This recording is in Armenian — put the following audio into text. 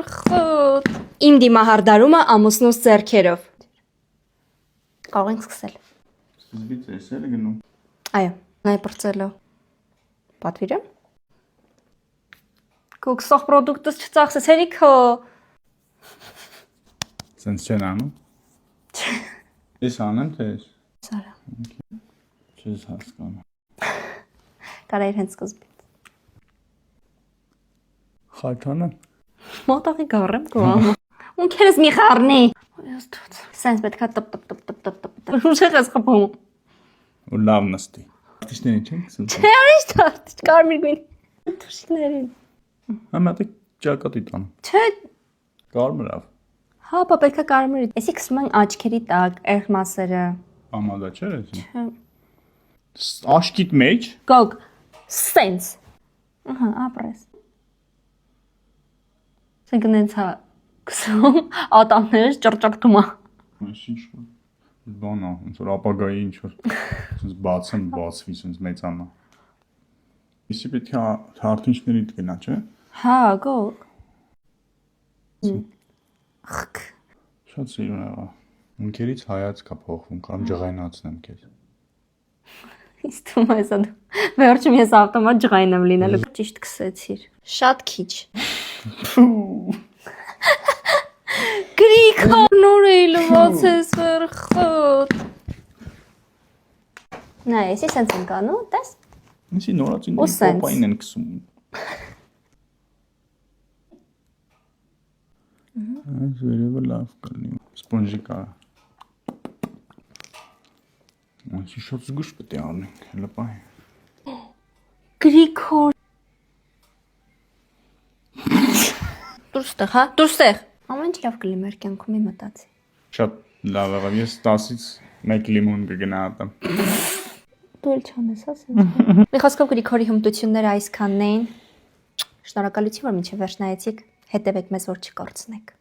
սվրխոտ։ Իմ դիմահարդարումը ամուսնուս ձեռքերով։ Կարող ենք սկսել։ Սկզբից էսել է գնում։ Այո, նայ պրծելով։ Պատվիրեմ։ Քո կսող պրոդուկտս չծախսես, հերիքո։ Սենց չեն անում։ Ես անեմ թե ես։ Սարա։ Չես հասկանում։ Կարա իր հենց սկզբից։ Խաչանը։ Մոտաղի գարեմ գոհամ։ Ունքերս մի խառնի։ Ոյս դուց։ Սենց պետքա տպ։ Ուշեղ ես խփում։ Ու լավ նստի։ Արտիստներին չեն քսում։ Չէ, արիշ տարտ, կարմիր գույն։ Թուշիկներին։ Համատե ճակատի տան։ Չէ, Կարմրավ։ հա, բա պետքա կարմիրի։ Էսի քսում են աչքերի տակ, երղմասերը։ Ամադա չէ՞ էս։ Չէ։ Աշկիտ մեջ։ Գոգ, սենց։ Ահա, ապրես։ Սենքնենց հա քսում, ատամներս ճռճակտում է։ Այս ինչ բան է, ոնց որ ապագայի ինչ որ ոնց բացեմ, բացվի, ոնց մեծանա։ Իսի պետք է հարթինչների գնա, չէ՞։ Հա, գոգ։ Խք։ Շատ սիրուն եղա։ Ունքերից հայացք է փոխվում, կամ ջղայնացնեմ քեզ։ Իսկ դու ես դու։ Վերջում ես ավտոմատ ջղայն եմ լինելու։ Ճիշտ քսեցիր։ Շատ քիչ։ Գրիքո նոր է լվաց ես վերխոտ։ Նա էսի սենց են կանու, տես։ Իսի նորածին Ու սենց։ պոպային են քսում։ Այս վերևը լավ կլինի։ Սպոնժի կա։ Այսի շատ զգուշ պետք է անենք, հələ բայ։ Գրիքո։ Դուրստեղ, հա, դուրստեղ։ Ամեն ինչ լավ կլինի մեր կյանքում մի մտածի։ Շատ լավ եղավ, ես 10-ից 1 լիմոն կգնահատեմ։ Դու էլ չանես, հա, սենց։ Մի խոսքով Գրիգորի հմտությունները այսքանն էին։ Շնորհակալություն, որ մինչև վերջ նայեցիք, հետևեք մեզ, որ չկորցնեք։